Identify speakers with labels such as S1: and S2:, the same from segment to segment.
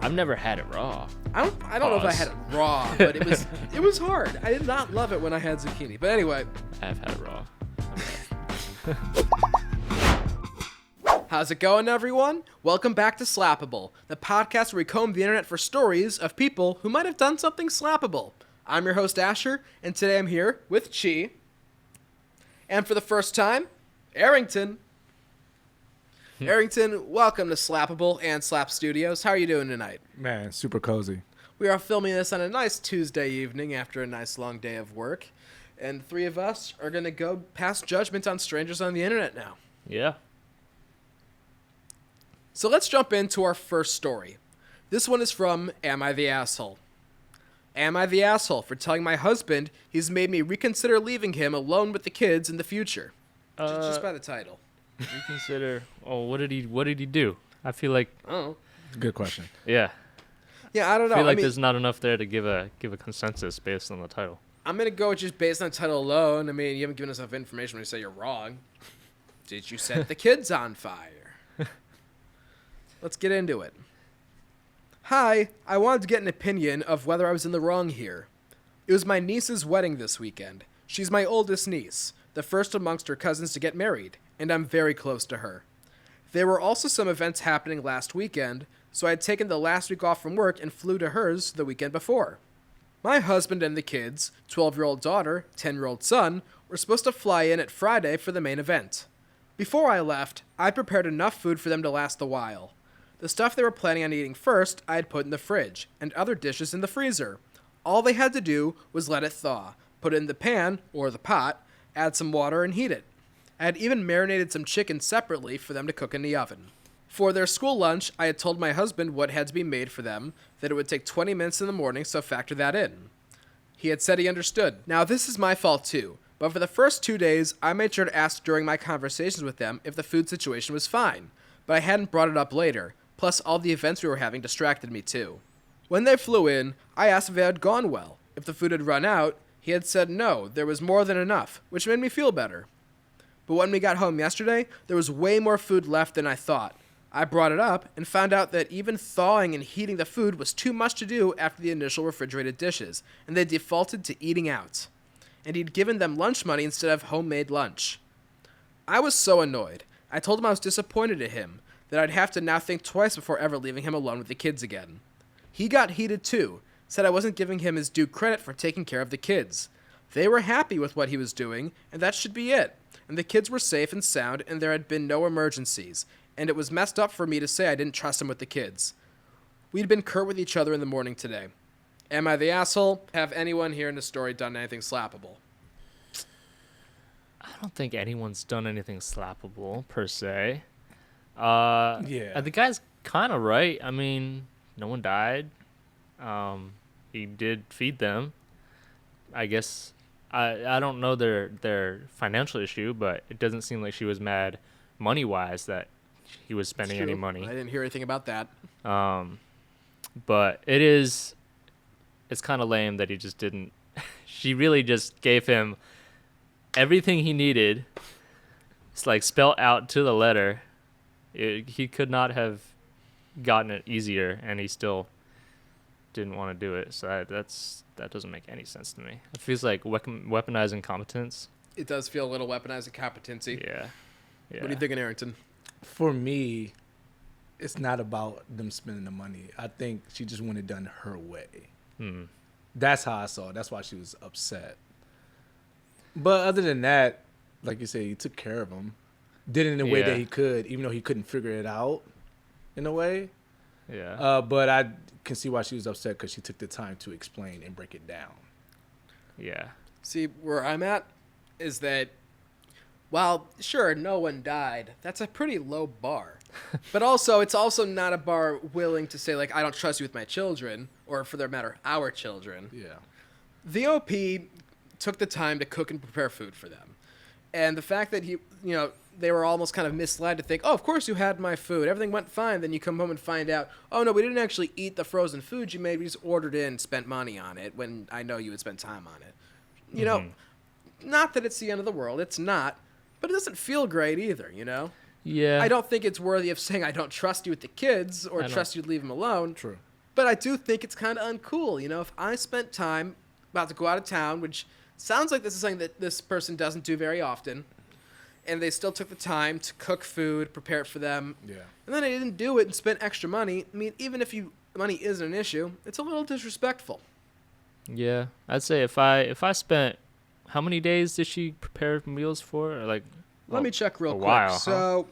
S1: I've never had it raw.
S2: I don't know if I had it raw, but it was hard. I did not love it when I had zucchini. But anyway.
S1: I've had it raw.
S2: How's it going, everyone? Welcome back to Slappable, the podcast where we comb the internet for stories of people who might have done something slappable. I'm your host, Asher, and today I'm here with Chi. And for the first time, Arrington. Arrington, welcome to Slappable and Slap Studios. How are you doing tonight?
S3: Man, super cozy.
S2: We are filming this on a nice Tuesday evening after a nice long day of work. And the three of us are going to go pass judgment on strangers on the internet now.
S1: Yeah.
S2: So let's jump into our first story. This one is from Am I the Asshole? Am I the asshole for telling my husband he's made me reconsider leaving him alone with the kids in the future? Just by the title.
S1: Reconsider. Oh, what did he do? I feel like.
S2: Oh.
S3: Good question.
S1: Yeah.
S2: Yeah, I don't know.
S1: I feel like there's not enough there to give a consensus based on the title.
S2: I'm going to go just based on the title alone. I mean, you haven't given us enough information when you say you're wrong. Did you set the kids on fire? Let's get into it. Hi, I wanted to get an opinion of whether I was in the wrong here. It was my niece's wedding this weekend. She's my oldest niece, the first amongst her cousins to get married, and I'm very close to her. There were also some events happening last weekend, so I had taken the last week off from work and flew to hers the weekend before. My husband and the kids, 12-year-old daughter, 10-year-old son, were supposed to fly in at Friday for the main event. Before I left, I prepared enough food for them to last a while. The stuff they were planning on eating first, I had put in the fridge, and other dishes in the freezer. All they had to do was let it thaw, put it in the pan, or the pot, add some water, and heat it. I had even marinated some chicken separately for them to cook in the oven. For their school lunch, I had told my husband what had to be made for them, that it would take 20 minutes in the morning, so factor that in. He had said he understood. Now, this is my fault too, but for the first 2 days, I made sure to ask during my conversations with them if the food situation was fine, but I hadn't brought it up later, plus all the events we were having distracted me too. When they flew in, I asked if it had gone well. If the food had run out, he had said no, there was more than enough, which made me feel better. But when we got home yesterday, there was way more food left than I thought. I brought it up and found out that even thawing and heating the food was too much to do after the initial refrigerated dishes, and they defaulted to eating out. And he'd given them lunch money instead of homemade lunch. I was so annoyed. I told him I was disappointed at him, that I'd have to now think twice before ever leaving him alone with the kids again. He got heated too, said I wasn't giving him his due credit for taking care of the kids. They were happy with what he was doing, and that should be it. And the kids were safe and sound, and there had been no emergencies, and it was messed up for me to say I didn't trust him with the kids. We'd been curt with each other in the morning today. Am I the asshole? Have anyone here in the story done anything slappable?
S1: I don't think anyone's done anything slappable per se.
S3: Yeah.
S1: The guy's kind of right. I mean, no one died. He did feed them. I guess I don't know their financial issue, but it doesn't seem like she was mad money-wise that he was spending any money.
S2: I didn't hear anything about that.
S1: But it's kind of lame that he just didn't. She really just gave him everything he needed. It's like spelled out to the letter. He could not have gotten it easier, and he still didn't want to do it. So that doesn't make any sense to me. It feels like weaponized incompetence.
S2: It does feel a little weaponized incompetency.
S1: Yeah.
S2: What are you thinking, Arrington?
S3: For me, it's not about them spending the money. I think she just wanted it done her way. That's how I saw it. That's why she was upset. But other than that, like you said, he took care of him. Did it in a way that he could, even though he couldn't figure it out in a way.
S1: Yeah.
S3: But I can see why she was upset because she took the time to explain and break it down.
S1: Yeah.
S2: See, where I'm at is that, while, sure, no one died, that's a pretty low bar. But also, it's also not a bar willing to say, like, I don't trust you with my children, or for that matter, our children.
S3: Yeah.
S2: The OP took the time to cook and prepare food for them. And the fact that they were almost kind of misled to think, oh, of course you had my food. Everything went fine. Then you come home and find out, oh, no, we didn't actually eat the frozen food you made. We just ordered it and spent money on it when I know you would spend time on it. You know, not that it's the end of the world. It's not. But it doesn't feel great either, you know?
S1: Yeah.
S2: I don't think it's worthy of saying I don't trust you with the kids or trust you to leave them alone.
S3: True.
S2: But I do think it's kind of uncool. If I spent time about to go out of town, which sounds like this is something that this person doesn't do very often, and they still took the time to cook food, prepare it for them, and then they didn't do it and spent extra money. I mean, even if money isn't an issue, it's a little disrespectful.
S1: Yeah, I'd say if I spent, how many days did she prepare meals for? Or like,
S2: Let me check real quick.
S1: While,
S2: so,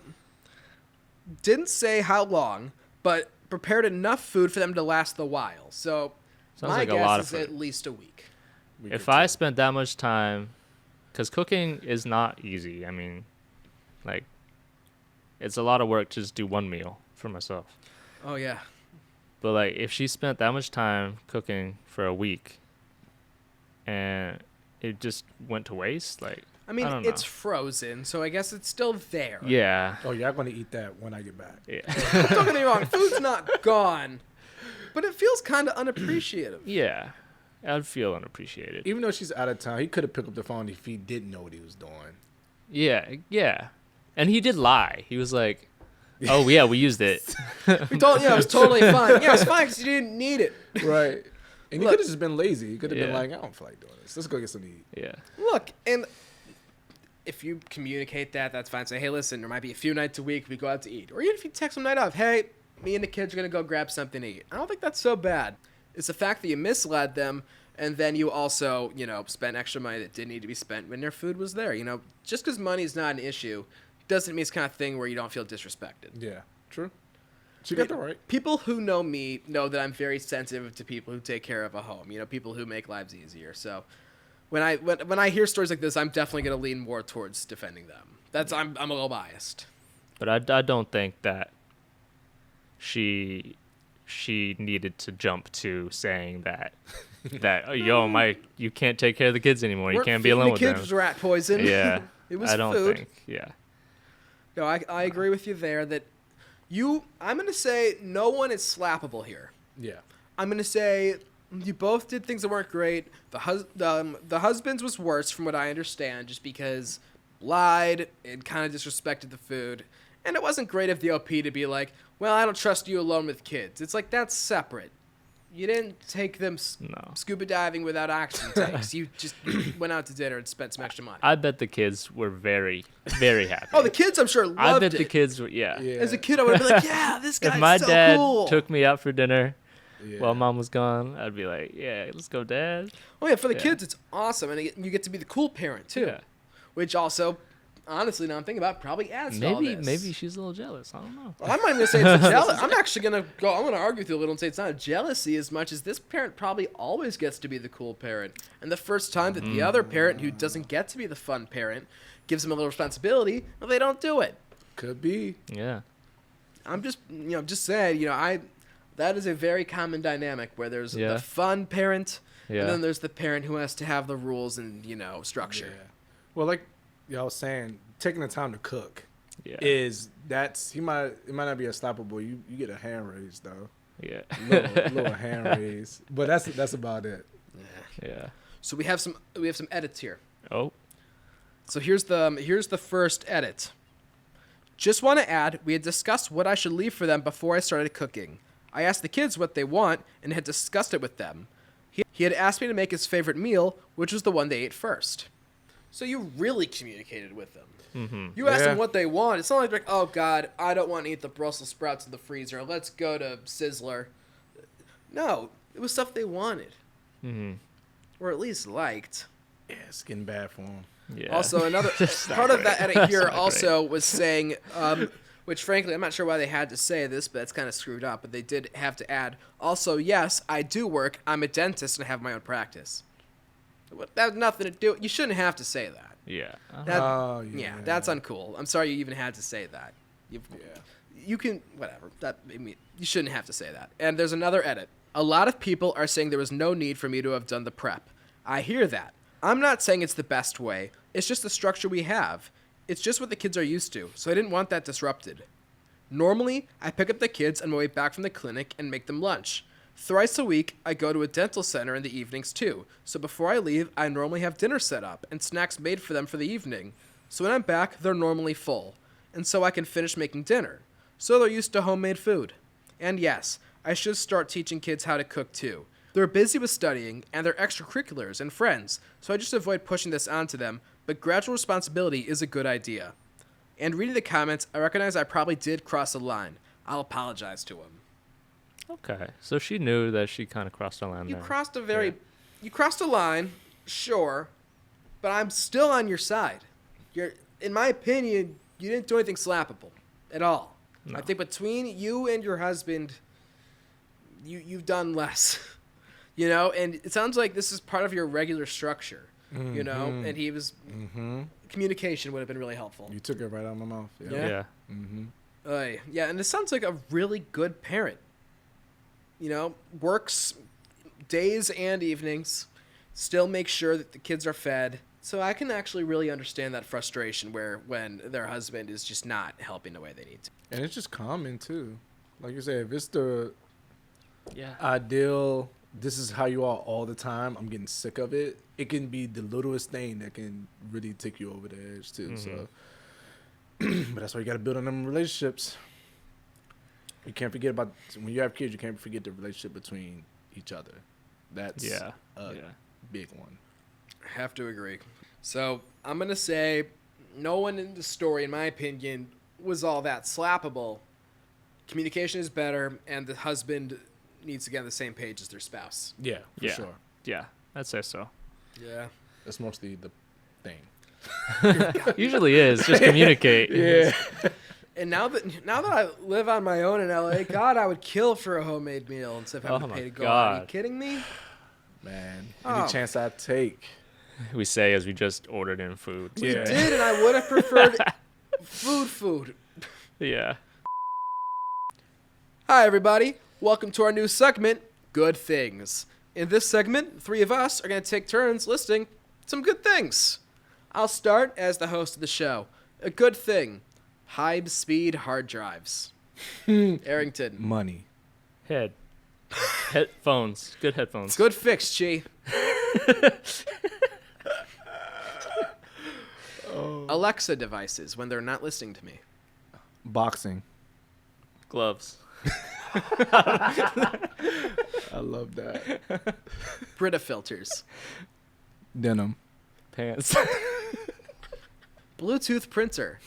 S2: didn't say how long, but prepared enough food for them to last the while. So,
S1: Sounds
S2: my
S1: like a lot
S2: guess
S1: of
S2: is
S1: food.
S2: at least a week.
S1: If I spent that much time, because cooking is not easy. I mean, like, it's a lot of work to just do one meal for myself.
S2: Oh, yeah.
S1: But like, if she spent that much time cooking for a week, and it just went to waste, like,
S2: I mean,
S1: I don't know.
S2: it's frozen, so I guess it's still there.
S1: Yeah.
S3: Oh, yeah, I'm going to eat that when I get back.
S1: Yeah.
S2: Don't get me wrong, food's not gone, but it feels kind of unappreciative.
S1: Yeah. I'd feel unappreciated.
S3: Even though she's out of town, he could have picked up the phone if he didn't know what he was doing.
S1: Yeah. Yeah. And he did lie. He was like, "Oh yeah, we used it."
S2: We told it was totally fine. Yeah, it's fine because you didn't need it.
S3: Right. And he
S2: Look-
S3: could have just been lazy. He could have been
S1: Yeah.
S3: like, I don't feel like doing this. Let's go get something to eat.
S1: Yeah.
S2: Look, and if you communicate that, that's fine. Say, hey, listen, there might be a few nights a week we go out to eat. Or even if you text some night off, hey, me and the kids are going to go grab something to eat. I don't think that's so bad. It's the fact that you misled them, and then you also, spent extra money that didn't need to be spent when their food was there. Just because money is not an issue doesn't mean it's kind of thing where you don't feel disrespected.
S3: Yeah. True. She got that right.
S2: People who know me know that I'm very sensitive to people who take care of a home. People who make lives easier. So when I hear stories like this, I'm definitely going to lean more towards defending them. I'm a little biased.
S1: But I don't think that she needed to jump to saying that oh, yo, Mike, you can't take care of the kids anymore. You
S2: Weren't
S1: can't be
S2: feeding
S1: alone
S2: the
S1: with
S2: kids
S1: them.
S2: was rat poison.
S1: Yeah.
S2: It was
S1: I don't
S2: food.
S1: think. Yeah.
S2: No, I agree with you there that I'm going to say no one is slappable here.
S3: Yeah.
S2: I'm going to say you both did things that weren't great. The husband's was worse from what I understand just because lied and kind of disrespected the food. And it wasn't great of the OP to be like, well, I don't trust you alone with kids. It's like, that's separate. You didn't take them
S1: No.
S2: scuba diving without oxygen tanks. You just went out to dinner and spent some extra money.
S1: I bet the kids were very, very happy.
S2: Oh, the kids, I'm sure, loved
S1: I bet
S2: it.
S1: the kids were, yeah.
S3: Yeah.
S2: As a kid, I would have been like, yeah, this guy's
S1: If my
S2: so
S1: dad
S2: cool.
S1: took me out for dinner
S3: Yeah.
S1: while mom was gone, I'd be like, yeah, let's go, Dad.
S2: Oh, yeah, for the
S1: Yeah.
S2: kids, it's awesome. And you get to be the cool parent, too.
S1: Yeah.
S2: Which also, honestly, now I'm thinking about it, probably adds to all this.
S1: Maybe she's a little jealous. I don't know.
S2: Well, I'm not even going to say it's a jealous. I'm actually going to go, I'm going to argue with you a little and say it's not a jealousy as much as this parent probably always gets to be the cool parent. And the first time that the other parent who doesn't get to be the fun parent gives them a little responsibility, well, they don't do it.
S3: Could be.
S1: Yeah.
S2: I'm just, just saying, that is a very common dynamic where there's
S1: Yeah.
S2: the fun parent,
S1: Yeah.
S2: and then there's the parent who has to have the rules and, structure.
S3: Yeah. Well, like y'all was saying, taking the time to cook
S1: Yeah.
S3: it might not be a slappable. You get a hand raise though.
S1: Yeah.
S3: Little hand raise. But that's about it.
S1: Yeah.
S2: So we have some edits here.
S1: Oh.
S2: So here's the first edit. Just want to add, we had discussed what I should leave for them before I started cooking. I asked the kids what they want and had discussed it with them. He had asked me to make his favorite meal, which was the one they ate first. So you really communicated with them.
S1: Mm-hmm.
S2: You asked
S3: Yeah.
S2: them what they want. It's not like, oh, God, I don't want to eat the Brussels sprouts in the freezer. Let's go to Sizzler. No, it was stuff they wanted.
S1: Mm-hmm.
S2: Or at least liked.
S3: Yeah, it's getting bad for him.
S1: Yeah.
S2: Also, another
S1: That's not
S2: part of
S1: great.
S2: that edit
S1: That's
S2: here
S1: not
S2: also was saying, which frankly, I'm not sure why they had to say this, but it's kind of screwed up. But they did have to add, also, yes, I do work. I'm a dentist and I have my own practice. That has nothing to do. You shouldn't have to say that.
S1: Yeah.
S2: That-
S3: Oh,
S2: Yeah,
S3: yeah.
S2: that's uncool. I'm sorry you even had to say that.
S3: Yeah.
S2: You can, whatever. You shouldn't have to say that. And there's another edit. A lot of people are saying there was no need for me to have done the prep. I hear that. I'm not saying it's the best way. It's just the structure we have. It's just what the kids are used to, so I didn't want that disrupted. Normally, I pick up the kids on my way back from the clinic and make them lunch. Thrice a week, I go to a dental center in the evenings too, so before I leave, I normally have dinner set up and snacks made for them for the evening. So when I'm back, they're normally full, and so I can finish making dinner. So they're used to homemade food. And yes, I should start teaching kids how to cook too. They're busy with studying and their extracurriculars and friends, so I just avoid pushing this onto them, but gradual responsibility is a good idea. And reading the comments, I recognize I probably did cross a line. I'll apologize to him.
S1: Okay, so she knew that she kind of crossed a line
S2: You
S1: there.
S2: You crossed a line, sure, but I'm still on your side. In my opinion, you didn't do anything slappable at all.
S1: No.
S2: I think between you and your husband, you've done less, and it sounds like this is part of your regular structure, and he was, communication would have been really helpful.
S3: You took it right out of my mouth.
S1: Yeah.
S2: Yeah, and it sounds like a really good parent. Works days and evenings, still makes sure that the kids are fed. So I can actually really understand that frustration when their husband is just not helping the way they need to.
S3: And it's just common, too. Like you said, if it's the
S1: Yeah.
S3: ideal, this is how you are all the time, I'm getting sick of it, it can be the littlest thing that can really take you over the edge, too. So, but that's why you got to build on them relationships. You can't forget about, when you have kids, you can't forget the relationship between each other. That's a big one.
S2: I have to agree. So I'm going to say no one in the story, in my opinion, was all that slappable. Communication is better, and the husband needs to get on the same page as their spouse.
S3: Yeah, for sure.
S1: Yeah, I'd say so.
S2: Yeah.
S3: That's mostly the thing.
S1: Usually is. Just communicate.
S3: Yeah.
S2: And now that I live on my own in LA, God, I would kill for a homemade meal instead of having to pay to go out. Are you kidding me?
S3: Man, any chance I take.
S1: We say as we just ordered in food.
S2: We did, and I would have preferred food.
S1: Yeah.
S2: Hi, everybody. Welcome to our new segment, Good Things. In this segment, 3 of us are going to take turns listing some good things. I'll start as the host of the show. A good thing, high-speed hard drives. Arrington.
S3: Money.
S1: Headphones. Good headphones.
S2: Good fix, Chi. Alexa devices when they're not listening to me.
S3: Boxing.
S1: Gloves.
S3: I love that.
S2: Brita filters.
S3: Denim.
S1: Pants.
S2: Bluetooth printer.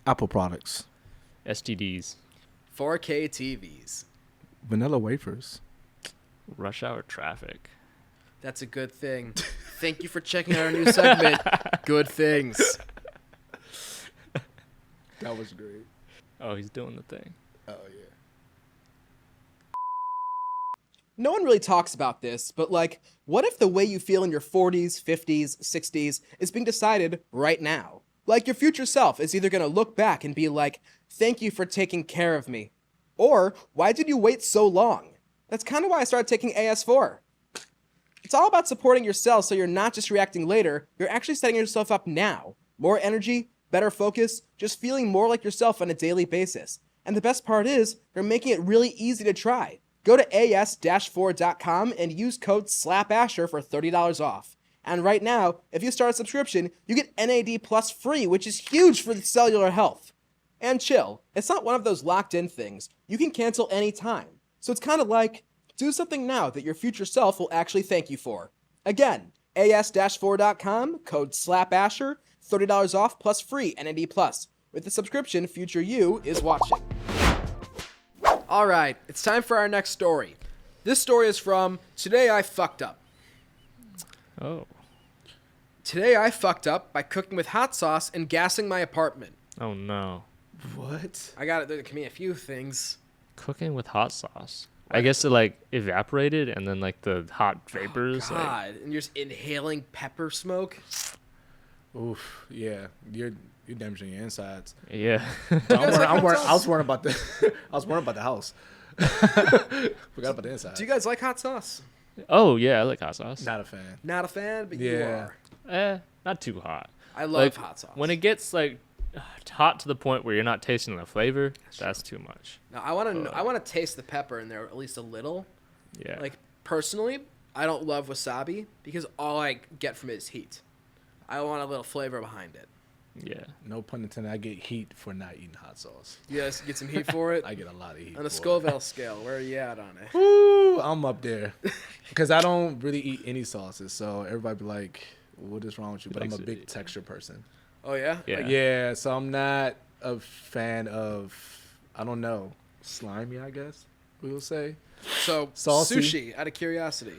S3: Apple products.
S1: STDs.
S2: 4K TVs.
S3: Vanilla wafers.
S1: Rush hour traffic.
S2: That's a good thing. Thank you for checking out our new segment, Good Things.
S3: That was great.
S1: Oh, he's doing the thing.
S3: Oh, yeah.
S2: No one really talks about this, but what if the way you feel in your 40s, 50s, 60s is being decided right now? Like your future self is either going to look back and be like, thank you for taking care of me. Or, why did you wait so long? That's kind of why I started taking AS4. It's all about supporting yourself so you're not just reacting later, you're actually setting yourself up now. More energy, better focus, just feeling more like yourself on a daily basis. And the best part is, they're making it really easy to try. Go to as-4.com and use code SLAPASHER for $30 off. And right now, if you start a subscription, you get NAD Plus free, which is huge for the cellular health. And chill, it's not one of those locked-in things. You can cancel anytime. So it's kind of like, do something now that your future self will actually thank you for. Again, as-4.com, code SLAPASHER, $30 off plus free NAD Plus. With the subscription, future you is watching. All right, it's time for our next story. This story is from Today I Fucked Up.
S1: Oh.
S2: Today I fucked up by cooking with hot sauce and gassing my apartment.
S1: Oh, no.
S3: What?
S2: There can be a few things.
S1: Cooking with hot sauce. I guess it evaporated and then the hot vapors.
S2: Oh, God, and you're just inhaling pepper smoke.
S3: Oof, yeah. You're damaging your insides.
S1: Yeah.
S3: I was worrying about the house. Forgot about the inside.
S2: Do you guys like hot sauce?
S1: Oh, yeah, I like hot sauce.
S3: Not a fan.
S2: Not a fan, but you are.
S1: Not too hot.
S2: I love hot sauce.
S1: When it gets hot to the point where you're not tasting the flavor, that's too much.
S2: Now I want to taste the pepper in there at least a little.
S1: Yeah.
S2: Personally, I don't love wasabi because all I get from it is heat. I want a little flavor behind it.
S1: Yeah.
S3: No pun intended. I get heat for not eating hot sauce.
S2: Yes, get some heat for it.
S3: I get a lot of heat.
S2: On a
S3: for it.
S2: Scoville scale, where are you at on it?
S3: Woo, I'm up there. Because I don't really eat any sauces. So everybody be like, what is wrong with you? But I'm a big texture person.
S2: Oh, yeah?
S1: Yeah.
S3: Yeah, so I'm not a fan of, I don't know, slimy, I guess we'll say.
S2: So,
S3: Saucy.
S2: sushi, out of curiosity.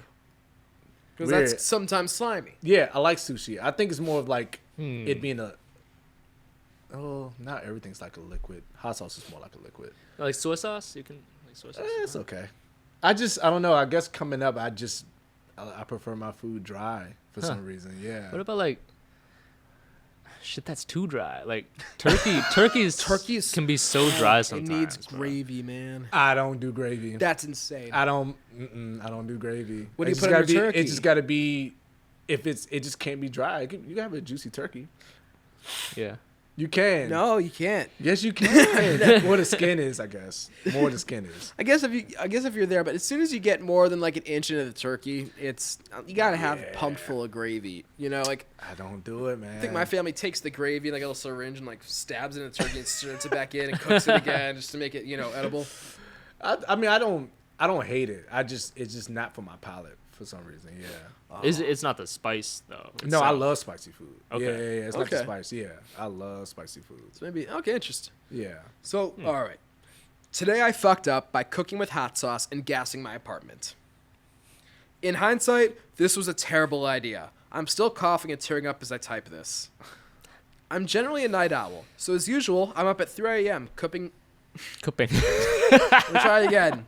S2: Because
S3: Weird.
S2: that's sometimes slimy.
S3: Yeah, I like sushi. I think it's more of like it being not everything's like a liquid. Hot sauce is more like a liquid.
S1: Like soy sauce? You can like soy sauce.
S3: It's okay. I don't know. I guess coming up, I prefer my food dry for some reason. Yeah.
S1: What about like shit that's too dry? Like turkeys can be so dry sometimes.
S2: It needs
S1: bro.
S2: gravy, man.
S3: I don't do gravy.
S2: That's insane.
S3: I don't do gravy.
S2: What do you
S3: It
S2: put
S3: just
S2: in your
S3: gotta be-
S2: turkey?
S3: It just got to be, it just can't be dry. You can have a juicy turkey.
S1: Yeah.
S3: You can.
S2: No, you can't.
S3: Yes, you can. More the skin is, I guess. More the skin is.
S2: I guess if you're there, but as soon as you get more than like an inch into the turkey, you gotta have it pumped full of gravy. You know, like
S3: I don't do it, man.
S2: I think my family takes the gravy in like a little syringe and like stabs it in the turkey and inserts it back in and cooks it again just to make it edible.
S3: I mean, I don't hate it. It's just not for my palate for some reason. Yeah.
S1: It's not the spice though.
S3: No, I
S1: itself.
S3: love spicy food.
S1: Okay.
S3: Yeah. It's not the
S2: Okay.
S3: spice. Yeah, I love spicy food.
S2: So maybe okay, interesting.
S3: Yeah.
S2: So all right, today I fucked up by cooking with hot sauce and gassing my apartment. In hindsight, this was a terrible idea. I'm still coughing and tearing up as I type this. I'm generally a night owl, so as usual, I'm up at 3 a.m. cooking.
S1: Cooking.
S2: We'll try it again.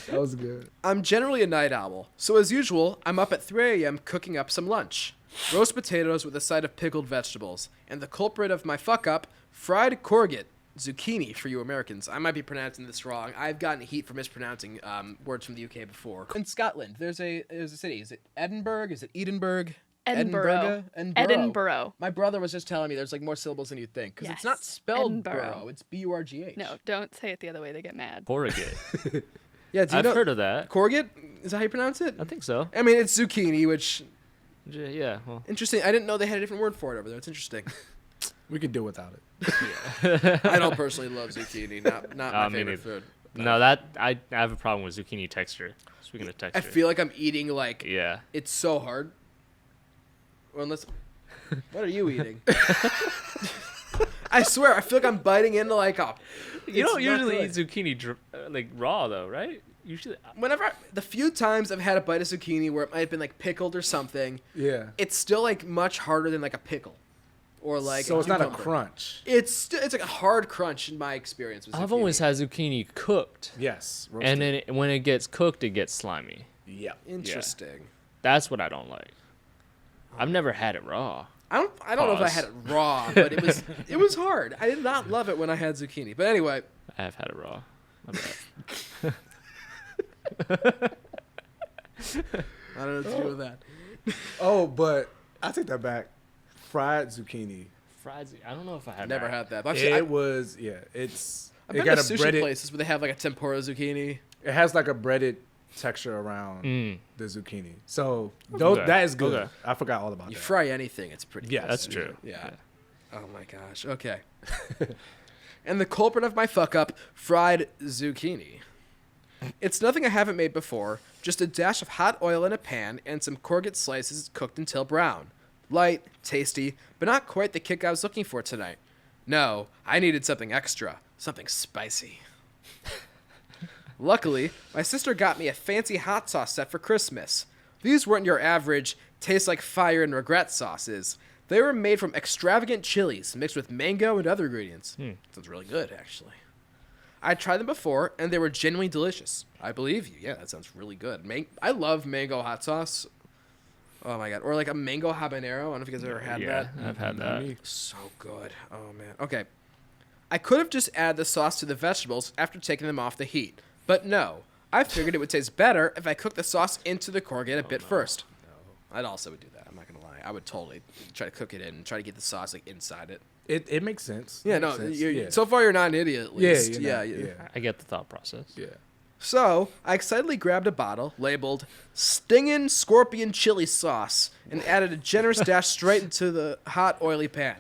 S3: That was good.
S2: I'm generally a night owl, so as usual, I'm up at 3 a.m. cooking up some lunch. Roast potatoes with a side of pickled vegetables, and the culprit of my fuck-up, fried courgette, zucchini for you Americans. I might be pronouncing this wrong. I've gotten heat for mispronouncing words from the UK before. In Scotland, there's a city. Is it Edinburgh? Is it Edinburgh?
S4: Edinburgh. Edinburgh.
S2: My brother was just telling me there's like more syllables than you'd think, because it's not
S4: Yes,
S2: spelled
S4: Edinburgh.
S2: borough. It's B-U-R-G-H.
S4: No, don't say it the other way. They get mad.
S1: Corrugate.
S2: Yeah, do you
S1: I've
S2: know
S1: heard of that.
S2: courgette? Is that how you pronounce it?
S1: I think so.
S2: I mean, it's zucchini, which
S1: Yeah. Well.
S2: interesting. I didn't know they had a different word for it over there. It's interesting.
S3: We could do without it.
S2: I don't personally love zucchini. Not my
S1: Me
S2: favorite
S1: neither.
S2: food.
S1: No, that I have a problem with zucchini texture. Speaking of texture.
S2: I feel like I'm eating like
S1: Yeah.
S2: it's so hard. Well, unless, what are you eating? I swear, I feel like I'm biting into like a.
S1: You don't
S2: it's not
S1: usually
S2: good.
S1: eat zucchini like raw though, right? Usually.
S2: Whenever the few times I've had a bite of zucchini where it might have been like pickled or something,
S3: Yeah.
S2: it's still like much harder than like a pickle, or like.
S3: So it's not a
S2: cucumber.
S3: crunch.
S2: It's like a hard crunch in my experience with zucchini.
S1: I've always had zucchini cooked,
S3: Yes. Roasted.
S1: and then when it gets cooked, it gets slimy.
S3: Yeah.
S2: Interesting.
S1: That's what I don't like. I've never had it raw.
S2: I don't know if I
S1: Pause.
S2: had it raw, but it was hard. I did not love it when I had zucchini. But anyway,
S1: I have had it raw. My bad.
S2: I don't know what to do with that.
S3: Oh, but I take that back. Fried zucchini.
S1: Fried zucchini. I don't know if I have
S2: Never
S1: that.
S2: had that. But I've
S3: It's.
S2: I've
S3: It
S2: been
S3: got
S2: to
S3: a
S2: sushi
S3: breaded.
S2: places where they have like a tempura zucchini.
S3: It has like a breaded texture around
S1: Mm.
S3: the zucchini. So
S1: Okay.
S3: that is good.
S1: Okay.
S3: I forgot all about
S2: You
S3: that.
S2: fry anything, it's pretty.
S3: Yes,
S2: good.
S1: That's true.
S2: Yeah. Oh my gosh. Okay. And the culprit of my fuck up, fried zucchini. It's nothing I haven't made before. Just a dash of hot oil in a pan and some courgette slices cooked until brown. Light, tasty, but not quite the kick I was looking for tonight. No, I needed something extra, something spicy. Luckily, my sister got me a fancy hot sauce set for Christmas. These weren't your average, taste like fire and regret sauces. They were made from extravagant chilies mixed with mango and other ingredients. Sounds really good, actually. I tried them before, and they were genuinely delicious. I believe you. Yeah, that sounds really good. I love mango hot sauce. Oh, my God. Or like a mango habanero. I don't know if you guys ever had
S1: Yeah,
S2: that.
S1: I've had
S3: Not
S1: that.
S3: me.
S2: So good. Oh, man. Okay. I could have just added the sauce to the vegetables after taking them off the heat. But no. I figured it would taste better if I cooked the sauce into the courgette a bit first. I'd also would do that. I'm not going to lie. I would totally try to cook it in and try to get the sauce like inside it.
S3: It makes sense.
S2: Yeah,
S3: It
S2: no.
S3: makes sense.
S2: You're, So far, you're not an idiot, at
S3: yeah,
S2: least.
S3: you're not-
S2: yeah.
S1: I get the thought process.
S3: yeah.
S2: So, I excitedly grabbed a bottle labeled Stingin' Scorpion Chili Sauce and added a generous dash straight into the hot, oily pan.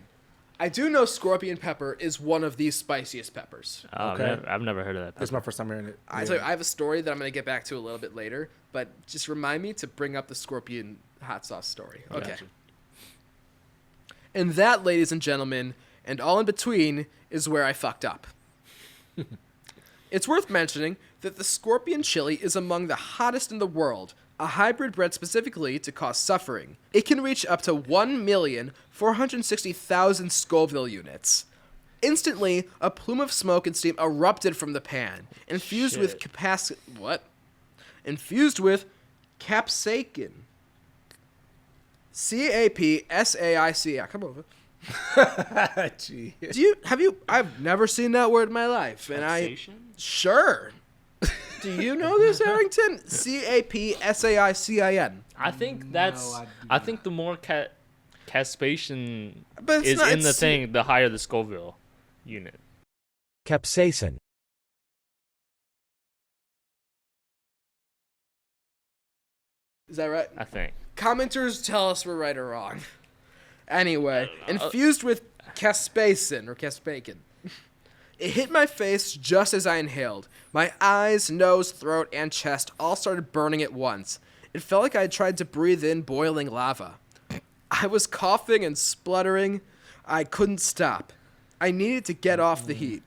S2: I do know scorpion pepper is one of the spiciest peppers.
S1: Oh,
S3: Okay.
S1: I've never heard of that.
S3: It's my first time hearing it.
S2: I tell you, I have a story that I'm going to get back to a little bit later, but just remind me to bring up the scorpion hot sauce story. Okay.
S1: Gotcha.
S2: And that, ladies and gentlemen, and all in between, is where I fucked up. It's worth mentioning that the scorpion chili is among the hottest in the world, a hybrid bred specifically to cause suffering. It can reach up to 1,460,000 Scoville units. Instantly, a plume of smoke and steam erupted from the pan, infused with Infused with capsaicin. C-A-P-S-A-I-C. Come over.
S3: Gee.
S2: I've never seen that word in my life. And Sure. Do you know this, Harrington? C-A-P-S-A-I-C-I-N.
S1: I think I think the more caspation
S2: But it's
S1: is
S2: not-
S1: in the
S2: it's-
S1: thing, the higher the Scoville unit.
S5: Capsaicin.
S2: Is that right?
S1: I think.
S2: Commenters tell us we're right or wrong. Anyway, infused with caspacin or caspacin. It hit my face just as I inhaled. My eyes, nose, throat, and chest all started burning at once. It felt like I had tried to breathe in boiling lava. I was coughing and spluttering. I couldn't stop. I needed to get off the heat.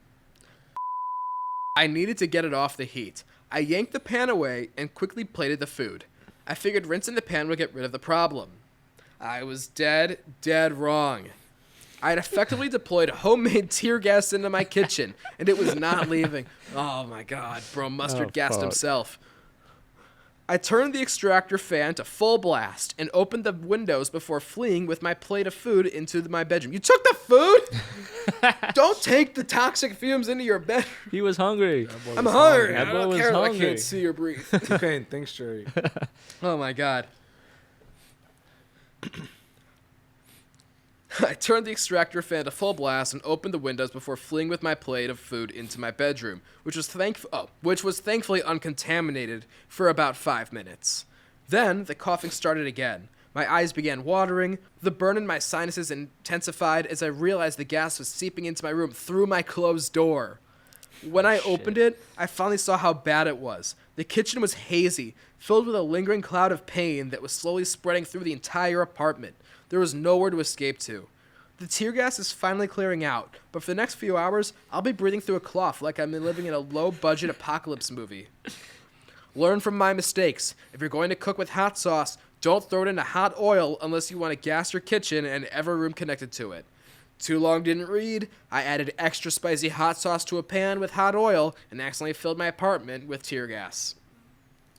S2: I needed to get it off the heat. I yanked the pan away and quickly plated the food. I figured rinsing the pan would get rid of the problem. I was dead wrong. I had effectively deployed homemade tear gas into my kitchen, and it was not leaving. Oh my god, bro, mustard gassed
S3: fuck.
S2: himself. I turned the extractor fan to full blast and opened the windows before fleeing with my plate of food into my bedroom. You took the food? Don't take the toxic fumes into your bedroom.
S1: He was hungry.
S2: I'm hungry.
S1: That
S2: I
S1: boy
S2: don't
S1: was
S2: care if I
S1: hungry.
S2: can't see or breathe.
S3: You can't think straight.
S2: Oh my god. I turned the extractor fan to full blast and opened the windows before fleeing with my plate of food into my bedroom, which was thankfully uncontaminated for about 5 minutes. Then the coughing started again. My eyes began watering. The burn in my sinuses intensified as I realized the gas was seeping into my room through my closed door. When I opened it, I finally saw how bad it was. The kitchen was hazy, filled with a lingering cloud of pain that was slowly spreading through the entire apartment. There was nowhere to escape to. The tear gas is finally clearing out, but for the next few hours, I'll be breathing through a cloth like I'm living in a low-budget apocalypse movie. Learn from my mistakes. If you're going to cook with hot sauce, don't throw it into hot oil unless you want to gas your kitchen and every room connected to it. Too long didn't read. I added extra spicy hot sauce to a pan with hot oil and accidentally filled my apartment with tear gas.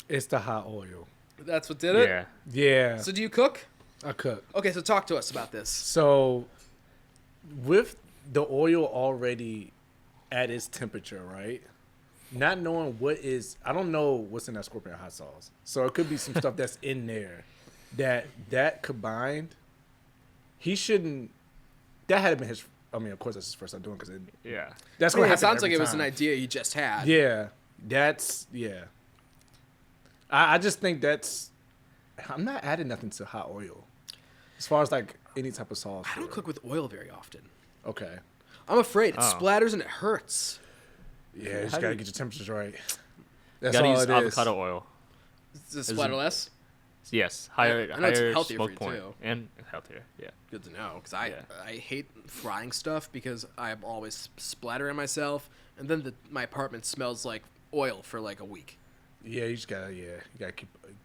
S3: It's the hot oil.
S2: That's what did it?
S1: Yeah.
S3: Yeah,
S2: So do you cook?
S3: I cook.
S2: Okay, so talk to us about this.
S3: So, with the oil already at its temperature, right? Not knowing I don't know what's in that scorpion hot sauce. So it could be some stuff that's in there that combined, he shouldn't. That had been his. I mean, of course, that's his first time doing because
S1: Yeah.
S3: that's
S2: I mean,
S3: what
S2: it sounds like it was an
S3: idea.
S2: idea you just had.
S3: Yeah, I just think that's. I'm not adding nothing to hot oil, as far as like any type of sauce.
S2: I don't cook with oil very often.
S3: Okay.
S2: I'm afraid it
S1: Oh.
S2: splatters and it hurts.
S3: Yeah, you
S1: How
S3: just
S1: do
S3: gotta
S1: you-
S3: get your temperatures right.
S1: You
S3: That's
S1: gotta
S3: all
S1: use
S3: it is.
S1: avocado oil.
S2: Does it splatter less?
S1: Yes. Higher
S2: I know it's
S1: higher
S2: healthier for
S1: smoke
S2: you,
S1: point.
S2: too.
S1: And healthier. Yeah.
S2: Good to know, because
S1: Yeah.
S2: I hate frying stuff because I'm always splattering myself, and then my apartment smells like oil for like a week.
S3: Yeah, you gotta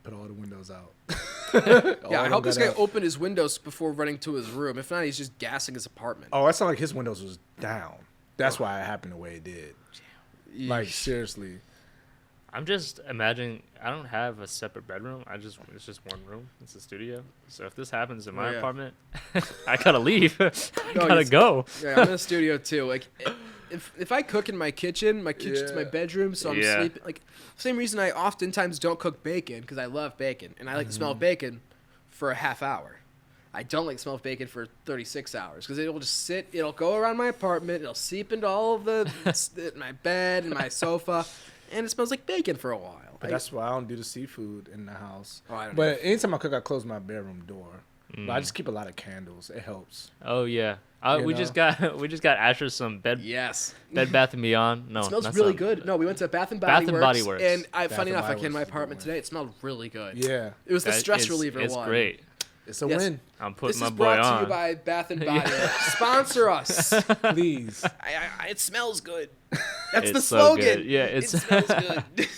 S3: put all the windows out.
S2: Yeah, I hope this guy opened his windows before running to his room. If not, he's just gassing his apartment.
S3: Oh, that sounded like his windows was down. That's why it happened the way it did. Like
S2: Yeesh.
S3: seriously.
S1: I'm just imagining I don't have a separate bedroom. It's just one room. It's a studio. So if this happens in my
S2: yeah.
S1: apartment, I gotta leave. I
S2: No,
S1: gotta
S2: it's-
S1: go.
S2: Yeah, I'm in a studio too. Like, if I cook in my kitchen's my
S3: Yeah.
S2: bedroom, so I'm
S1: Yeah.
S2: sleeping. Like, same reason I oftentimes don't cook bacon because I love bacon and I like the smell of bacon for a half hour. I don't like the smell of bacon for 36 hours because it'll just sit. It'll go around my apartment. It'll seep into all of my bed and my sofa, and it smells like bacon for a while.
S3: But that's why I don't do the seafood in the house.
S2: Oh, I don't
S3: But anytime I cook, I close my bedroom door. But I just keep a lot of candles. It helps.
S1: Oh yeah.
S3: You
S1: We
S3: know?
S1: just got Asher some Bed Bath and Beyond. No,
S2: It smells
S1: that's
S2: really
S1: not-
S2: good. No, we went to Bath and Body
S1: Bath
S2: Works.
S1: and Body Works.
S2: And
S3: Bath
S2: funny
S3: and
S2: enough, I
S3: Body
S2: came to my
S3: Works is a good
S2: apartment
S3: one.
S2: today. It smelled really good.
S3: Yeah.
S2: It was the
S1: That
S2: stress
S1: is-
S2: reliever
S1: it's
S2: one.
S1: great.
S3: It's a
S2: Yes.
S3: win.
S1: I'm putting
S2: This
S1: my
S2: is
S1: boy
S2: brought to
S1: on.
S2: you by Bath and Body Works. Sponsor us.
S3: Please.
S2: It smells good. That's the
S1: It's so
S2: slogan.
S1: good. Yeah,
S2: it
S1: it's
S2: smells good.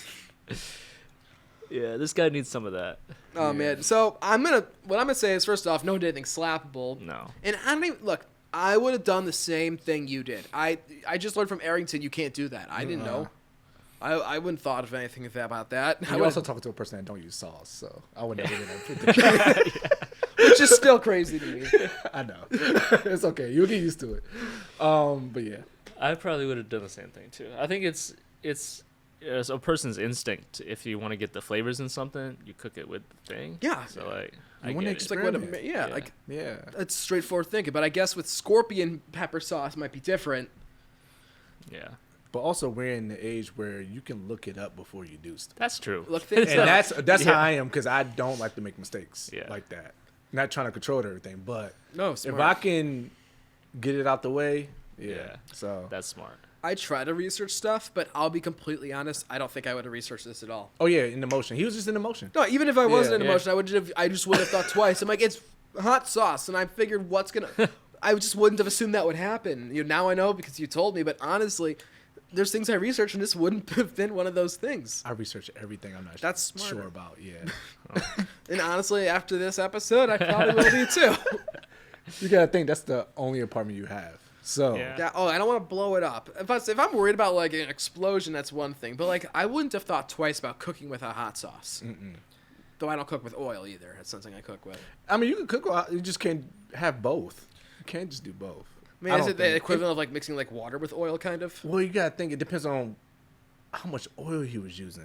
S1: yeah. This guy needs some of that.
S2: Oh man. So what I'm gonna say is, first off, no do anything slappable.
S1: No.
S2: And I don't even look. I would have done the same thing you did. I just learned from Arrington you can't do that. I didn't know. I wouldn't thought of anything about that. I
S3: You're
S2: would've-
S3: also talking to a person that don't use sauce, so I would never put the
S2: which is still crazy to me.
S3: I know. It's okay. You'll get used to it. But yeah.
S1: I probably would have done the same thing too. I think it's a person's instinct. If you want to get the flavors in something, you cook it with the thing.
S2: Yeah.
S1: So like, I
S3: You wanna
S1: get
S2: It's
S1: it.
S2: like what
S3: Experiment.
S2: yeah,
S1: Yeah.
S2: like
S3: Yeah.
S2: that's straightforward thinking. But I guess with scorpion pepper sauce might be different.
S1: Yeah,
S3: But also we're in the age where you can look it up before you do stuff.
S1: that's true.
S2: Look things
S3: And
S2: up.
S3: that's
S1: Yeah.
S3: how I am, because I don't like to make mistakes
S1: Yeah.
S3: like that. Not trying to control everything, but
S2: No,
S3: if
S2: smart.
S3: I can get it out the way, yeah.
S1: Yeah.
S3: So
S1: That's smart.
S2: I try to research stuff, but I'll be completely honest. I don't think I would have researched this at all.
S3: oh yeah, in emotion. He was just in emotion.
S2: No, even if I wasn't in
S1: Yeah.
S2: emotion, I just would have thought twice. I'm like, it's hot sauce, and I figured I just wouldn't have assumed that would happen. Now I know because you told me. But honestly, there's things I researched, and this wouldn't have been one of those things.
S3: I research everything I'm not
S2: That's smarter.
S3: sure about. Yeah.
S2: And honestly, after this episode, I probably will be too.
S3: You gotta think that's the only apartment you have. So
S1: Yeah.
S2: Yeah, I don't want to blow it up. If I'm worried about like an explosion, that's one thing. But like, I wouldn't have thought twice about cooking with a hot sauce. Though I don't cook with oil either. That's something I cook with.
S3: I mean, you can cook. You just can't have both. You can't just do both.
S2: I mean, is
S3: don't
S2: it the
S3: think-
S2: equivalent of like mixing like water with oil, kind of?
S3: Well, you gotta think. It depends on how much oil he was using.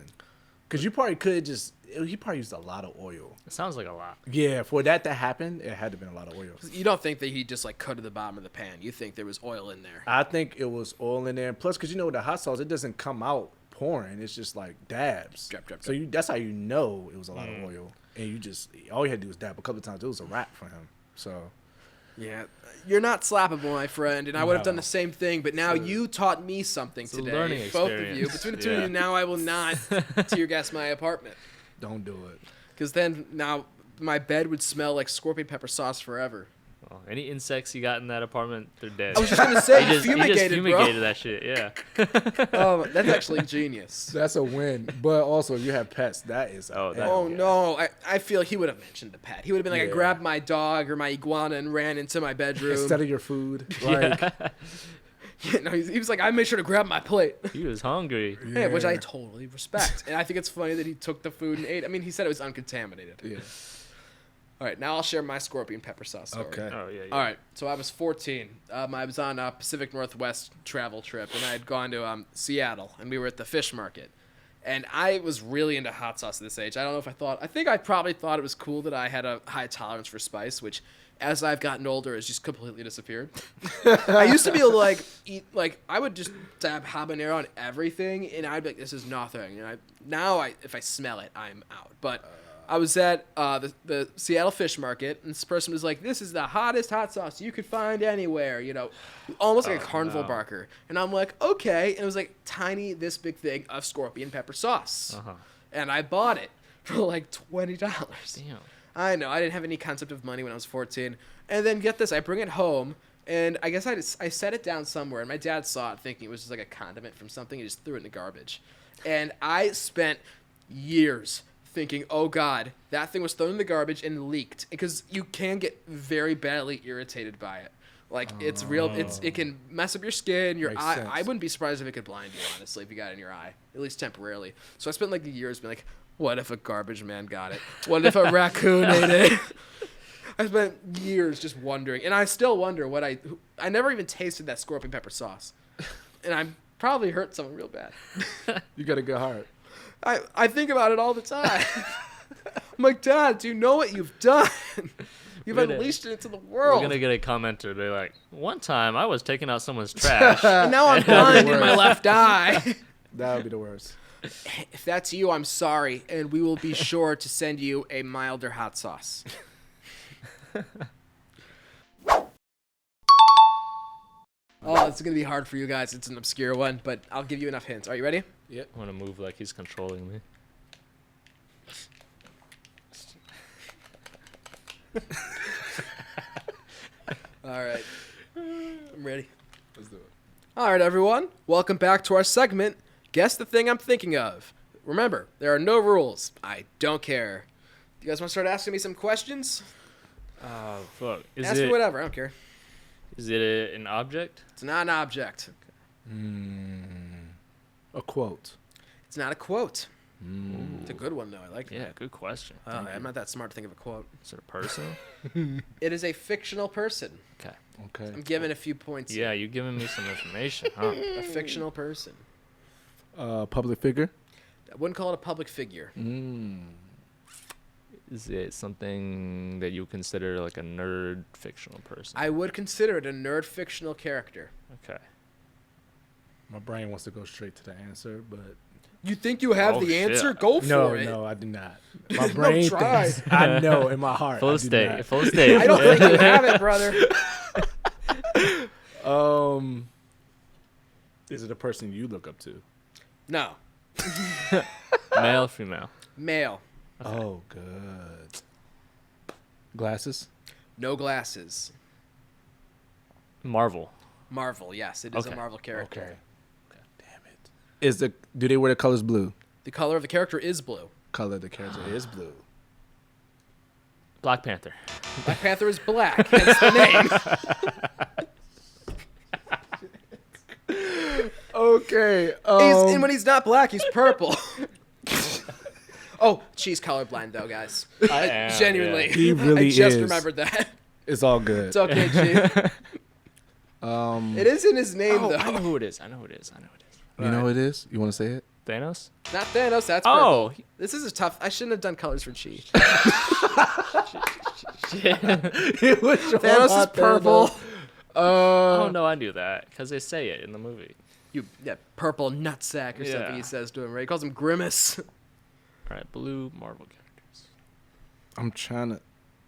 S3: Because you probably could just. He probably used a lot of oil.
S1: It sounds like a lot.
S3: Yeah, for that to happen, it had to have been a lot of oil.
S2: You don't think that he just like cut to the bottom of the pan. You think there was oil in there.
S3: I think it was oil in there. Plus, because with the hot sauce, it doesn't come out pouring. It's just like dabs.
S2: Drip, drip,
S3: So that's how you know it was a lot of oil. And you just, all you had to do was dab a couple of times. It was a wrap for him. So,
S2: Yeah, you're not slappable, my friend, and I would have done
S3: No.
S2: the same thing. But now you taught me something
S1: a
S2: today,
S1: learning
S2: both of you.
S1: experience.
S2: Between the two of
S1: Yeah.
S2: you, now I will not tear gas my apartment,
S3: don't do it.
S2: because then now my bed would smell like scorpion pepper sauce forever.
S1: Well, any insects you got in that apartment, they're dead.
S2: I was just gonna say,
S1: He just
S2: fumigated,
S1: fumigated that shit. Yeah.
S2: Oh, that's actually genius.
S3: That's a win. But also, if you have pets, that is.
S1: Oh, that-
S2: Oh
S1: Yeah.
S2: no, I feel he would have mentioned the pet. He would have been like, I
S3: Yeah.
S2: grabbed my dog or my iguana and ran into my bedroom.
S3: Instead of your food. Like,
S2: No, he was like, I made sure to grab my plate.
S1: He was hungry.
S2: Yeah, which I
S3: yeah.
S2: totally respect. And I think it's funny that he took the food and ate. I mean, he said it was uncontaminated.
S3: Yeah.
S2: All right, now I'll share my scorpion pepper sauce story.
S3: Okay.
S1: Oh yeah.
S2: All right, so I was 14. I was on a Pacific Northwest travel trip, and I had gone to Seattle, and we were at the fish market. And I was really into hot sauce at this age. I don't know if I think I probably thought it was cool that I had a high tolerance for spice, which as I've gotten older has just completely disappeared. I used to be able to eat, I would just dab habanero on everything, and I'd be like, this is nothing. And if I smell it, I'm out. But I was at the Seattle Fish Market, and this person was like, this is the hottest hot sauce you could find anywhere, almost like a carnival
S1: no.
S2: barker. And I'm like, okay. And it was like tiny, this big thing of scorpion pepper sauce.
S1: Uh-huh.
S2: And I bought it for like $20.
S1: Damn.
S2: I know, I didn't have any concept of money when I was 14. And then get this, I bring it home, and I guess I set it down somewhere, and my dad saw it thinking it was just like a condiment from something. He just threw it in the garbage. And I spent years thinking, oh God, that thing was thrown in the garbage and leaked. Because you can get very badly irritated by it. Like, it's real, it can mess up your skin, your
S3: Makes
S2: eye.
S3: sense.
S2: I wouldn't be surprised if it could blind you, honestly, if you got it in your eye, at least temporarily. So I spent like years being like, what if a garbage man got it? What if a raccoon ate it? I spent years just wondering, and I still wonder I never even tasted that scorpion pepper sauce, and I probably hurt someone real bad.
S3: you got a good heart.
S2: I think about it all the time. I'm like, Dad, do you know what you've done? You've
S1: We're gonna-
S2: unleashed it into the
S1: We're
S2: world.
S1: gonna get a commenter. They're like, one time I was taking out someone's trash.
S2: And now I'm blind in my left eye.
S3: That would be the worst.
S2: If that's you, I'm sorry, and we will be sure to send you a milder hot sauce. Oh, it's gonna be hard for you guys. It's an obscure one, but I'll give you enough hints. Are you ready?
S3: Yep.
S1: I want to move like he's controlling me.
S2: All right. I'm ready.
S3: Let's do it.
S2: All right, everyone. Welcome back to our segment, Guess the Thing I'm Thinking Of. Remember, there are no rules. I don't care. You guys want to start asking me some questions?
S1: Oh, fuck.
S2: Ask me whatever. I don't care.
S1: Is it an object?
S2: It's not an object.
S3: A quote.
S2: It's not a quote. It's a good one, though. I like
S1: Yeah,
S2: that.
S1: good question.
S2: Oh, I'm not that smart to think of a quote.
S1: Is it a person?
S2: It is a fictional person.
S1: Okay.
S3: Okay.
S2: I'm giving a few points.
S1: Yeah, you're giving me some information, huh?
S2: A fictional person.
S3: Public figure.
S2: I wouldn't call it a public figure.
S1: Is it something that you consider like a nerd fictional person?
S2: I would consider it a nerd fictional character.
S1: Okay.
S3: My brain wants to go straight to the answer, but
S2: You think you have
S1: Oh,
S2: the
S1: shit.
S2: answer? Go for
S3: no,
S2: it.
S3: no, I do not. My brain
S2: try.
S3: thinks. I know in my heart.
S1: Full
S3: I do
S1: state.
S3: not.
S1: Full state.
S2: I don't think you have it, brother.
S3: Is it a person you look up to?
S2: No.
S1: Male, female.
S2: Male.
S3: Oh, good. Glasses.
S2: No glasses.
S1: Marvel.
S2: Marvel. Yes, it is a
S1: Okay.
S2: Marvel character.
S3: Okay. Damn it. Do they wear the colors blue?
S2: The color of the character is blue.
S3: Color of the character is blue.
S1: Black Panther.
S2: Black Panther is black. Hence the name.
S3: Okay.
S2: And when he's not black, he's purple. Oh, she's colorblind though, guys.
S1: am,
S2: Genuinely.
S1: yeah.
S3: He really
S2: I just
S3: is.
S2: remembered that.
S3: It's all good.
S2: It's okay, Chief. It is in his name
S1: Oh,
S2: though.
S1: I know who it is.
S3: You know what it is? You want to say it?
S1: Thanos?
S2: Not Thanos. That's purple.
S1: Oh.
S2: This is a tough. I shouldn't have done colors for Chi. Thanos is purple.
S1: Oh, no, I knew that because they say it in the movie.
S2: Yeah, purple nutsack or something
S1: Yeah.
S2: he says to him, right? He calls him Grimace.
S1: All right, blue Marvel characters
S3: I'm trying to.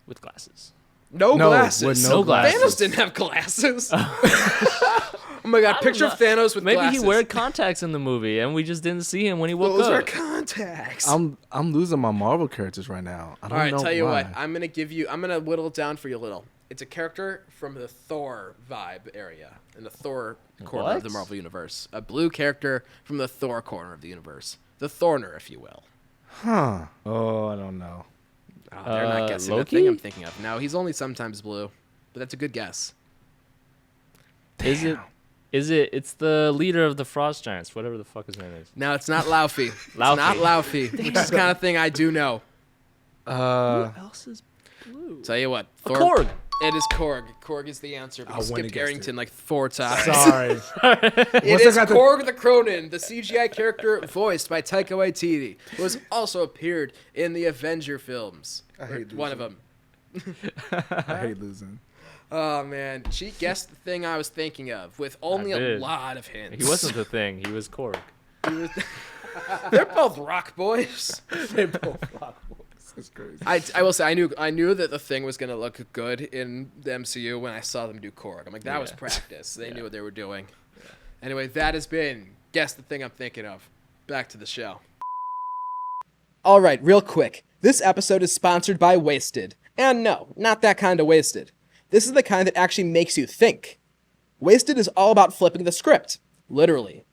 S1: with glasses.
S2: No
S3: No,
S2: glasses.
S3: with
S1: no glasses.
S2: Thanos didn't have glasses. Oh my god, picture of Thanos with
S1: Maybe
S2: glasses.
S1: he wore contacts in the movie and we just didn't see him when he woke
S2: Those are
S1: up.
S2: contacts.
S3: I'm losing my Marvel characters right now. I don't
S2: All right,
S3: know
S2: tell you
S3: why.
S2: what. I'm gonna whittle it down for you a little. It's a character from the Thor vibe area in the Thor corner of the
S1: What?
S2: Marvel universe. A blue character from the Thor corner of the universe. The Thorner, if you will.
S3: Huh? Oh, I don't know.
S2: Oh, they're not guessing the
S1: Loki?
S2: thing I'm thinking of. No, he's only sometimes blue, but that's a good guess.
S1: Is it? It's the leader of the Frost Giants, whatever the fuck his name is.
S2: No, it's not Laufey. It's
S1: Laufey.
S2: not Laufey, which is the kind of thing I do know.
S1: Who else is blue?
S2: Tell you what,
S1: A Korg.
S2: It is Korg. Korg is the answer. But
S3: I
S2: you
S3: wouldn't
S2: skipped
S3: have guessed
S2: Arrington like 4 times.
S3: Sorry.
S2: It is Korg the Cronin, the CGI character voiced by Taika Waititi, who has also appeared in the Avenger films.
S3: I hate
S2: One of them.
S3: I hate losing.
S2: Oh man, she guessed the thing I was thinking of with only a
S1: did.
S2: lot of hints.
S1: He wasn't the thing. He was Korg.
S2: They're both rock boys.
S3: They both block boys. That's crazy.
S2: I will say I knew that the thing was gonna look good in the MCU when I saw them do Korg. I'm like, that was
S1: Yeah.
S2: practice. They knew what they were doing. Anyway, that has been Guess the Thing I'm Thinking Of. Back to the show. All right, real quick. This episode is sponsored by Wasted. And no, not that kind of wasted. This is the kind that actually makes you think. Wasted is all about flipping the script. Literally.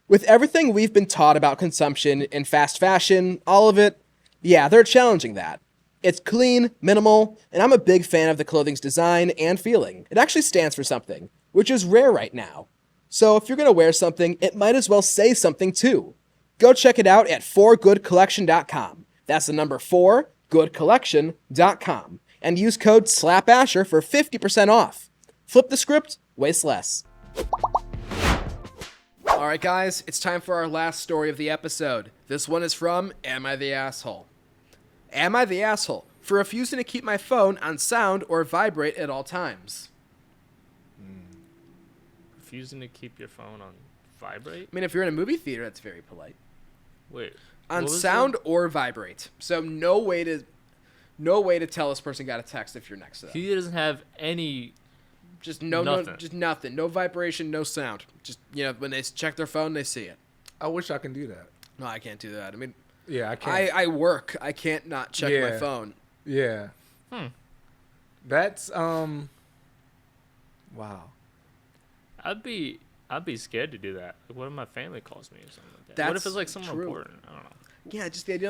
S2: With everything we've been taught about consumption and fast fashion, all of it, yeah, they're challenging that. It's clean, minimal, and I'm a big fan of the clothing's design and feeling. It actually stands for something, which is rare right now. So if you're gonna wear something, it might as well say something too. Go check it out at 4goodcollection.com. That's the number 4goodcollection.com. And use code SLAPASHER for 50% off. Flip the script, waste less. All right, guys, it's time for our last story of the episode. This one is from Am I the Asshole? Am I the asshole for refusing to keep my phone on sound or vibrate at all times?
S1: Refusing to keep your phone on vibrate?
S2: I mean, if you're in a movie theater, that's very polite.
S1: Wait.
S2: On
S1: what was
S2: sound or vibrate. So no way to... no way to tell this person got a text if you're next to them.
S1: He doesn't have any.
S2: Just
S1: nothing.
S2: just nothing. No vibration, no sound. Just, when they check their phone, they see it.
S3: I wish I can do that.
S2: No, I can't do that. I mean,
S3: Yeah, I can't.
S2: I work. I can't not check my
S3: Yeah.
S2: phone.
S3: Yeah. That's wow.
S1: I'd be scared to do that. Like, what if my family calls me or something like that? What if
S2: That's
S1: it's like someone
S2: true.
S1: important? I don't know.
S2: Yeah, just the idea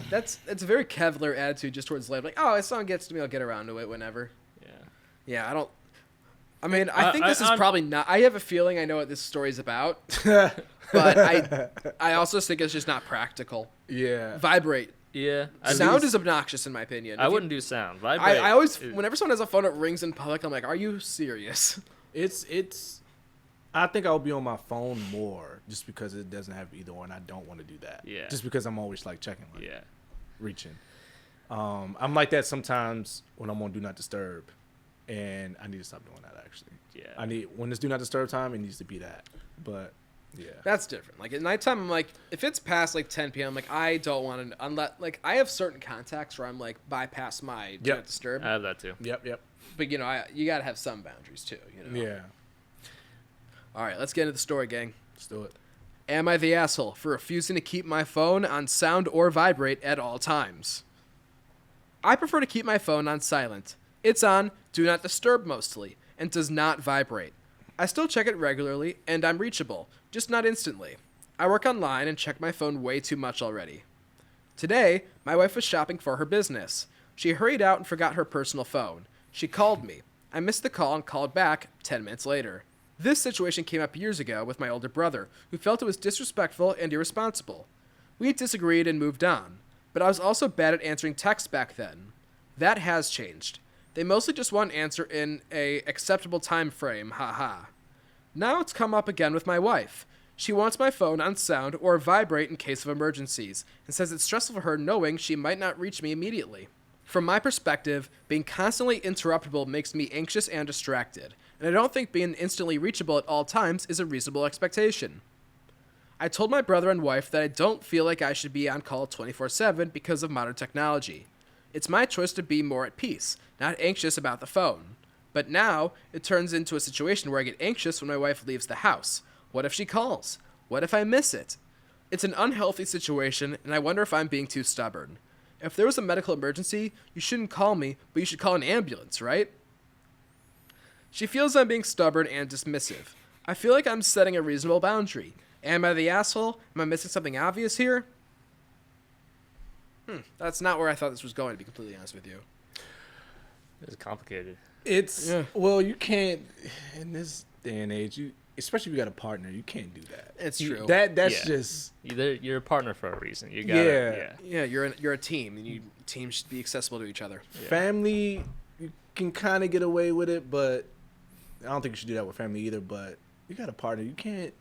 S2: that's a very Kevlar attitude just towards life. Like, oh, if someone gets to me, I'll get around to it whenever.
S1: Yeah.
S2: Yeah, I don't. I mean, I think this is
S1: I'm-
S2: probably not. I have a feeling I know what this story's about, but I also think it's just not practical.
S3: Yeah.
S2: Vibrate.
S1: Yeah.
S2: Sound is obnoxious in my opinion.
S1: I wouldn't do sound. Vibrate.
S2: I always,
S1: is-
S2: whenever someone has a phone that rings in public, I'm like, are you serious?
S3: It's I think I'll be on my phone more just because it doesn't have either or, and I don't want to do that.
S1: Yeah.
S3: Just because I'm always like checking, like
S1: Yeah.
S3: reaching. I'm like that sometimes when I'm on Do Not Disturb, and I need to stop doing that actually.
S1: Yeah.
S3: When it's Do Not Disturb time, it needs to be that. But yeah.
S2: That's different. Like at nighttime, I'm like, if it's past like 10 p.m., like I don't want to, unless like I have certain contacts where I'm like bypass my Do Not Disturb.
S1: I have that too.
S3: Yep.
S2: But you gotta have some boundaries too.
S3: Yeah.
S2: All right, let's get into the story, gang.
S3: Let's do it.
S2: Am I the asshole for refusing to keep my phone on sound or vibrate at all times? I prefer to keep my phone on silent. It's on Do Not Disturb mostly, and does not vibrate. I still check it regularly, and I'm reachable, just not instantly. I work online and check my phone way too much already. Today, my wife was shopping for her business. She hurried out and forgot her personal phone. She called me. I missed the call and called back 10 minutes later. This situation came up years ago with my older brother, who felt it was disrespectful and irresponsible. We disagreed and moved on, but I was also bad at answering texts back then. That has changed. They mostly just want an answer in a acceptable time frame, haha. Now it's come up again with my wife. She wants my phone on sound or vibrate in case of emergencies, and says it's stressful for her knowing she might not reach me immediately. From my perspective, being constantly interruptible makes me anxious and distracted, and I don't think being instantly reachable at all times is a reasonable expectation. I told my brother and wife that I don't feel like I should be on call 24/7 because of modern technology. It's my choice to be more at peace, not anxious about the phone. But now, it turns into a situation where I get anxious when my wife leaves the house. What if she calls? What if I miss it? It's an unhealthy situation, and I wonder if I'm being too stubborn. If there was a medical emergency, you shouldn't call me, but you should call an ambulance, right? She feels I'm being stubborn and dismissive. I feel like I'm setting a reasonable boundary. Am I the asshole? Am I missing something obvious here? That's not where I thought this was going, to be completely honest with you.
S1: It's complicated.
S3: Well, you can't in this day and age. Especially if you got a partner, you can't do that.
S2: It's true.
S3: That's
S1: Yeah.
S3: just
S1: You're a partner for a reason. You gotta.
S2: Yeah, you're a team, and teams should be accessible to each other.
S3: family. You can kind of get away with it, but I don't think you should do that with family either. But you got a partner, you can't.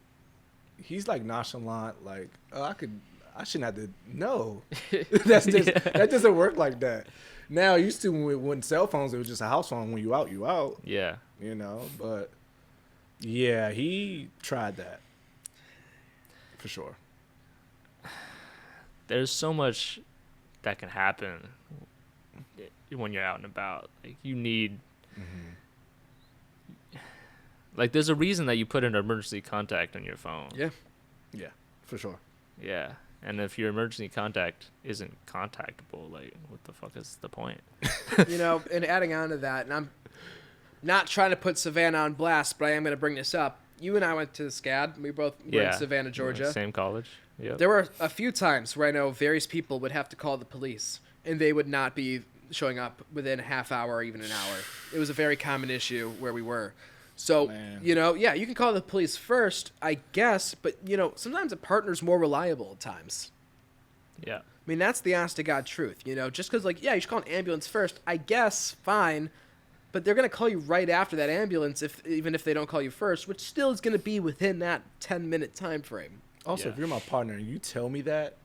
S3: He's like nonchalant, like I shouldn't have to. No, that doesn't work like that. Now, used to when cell phones, it was just a house phone. When you out, you out.
S1: Yeah.
S3: You know, but yeah, he tried that for sure.
S1: There's so much that can happen when you're out and about. Like you need. Like there's a reason that you put an emergency contact on your phone.
S2: Yeah.
S3: Yeah, for sure.
S1: Yeah. And if your emergency contact isn't contactable, like what the fuck is the point?
S2: And adding on to that, and I'm not trying to put Savannah on blast, but I am going to bring this up. You and I went to SCAD. We both were in Savannah, Georgia.
S1: Same college. Yep.
S2: There were a few times where I know various people would have to call the police, and they would not be showing up within a half hour or even an hour. It was a very common issue where we were. So,
S3: Man.
S2: you can call the police first, I guess, but, sometimes a partner's more reliable at times.
S1: Yeah.
S2: I mean, that's the honest to God truth, just because, you should call an ambulance first, I guess, fine, but they're going to call you right after that ambulance, even if they don't call you first, which still is going to be within that 10-minute time frame.
S3: Also,
S1: Yeah.
S3: if you're my partner and you tell me that,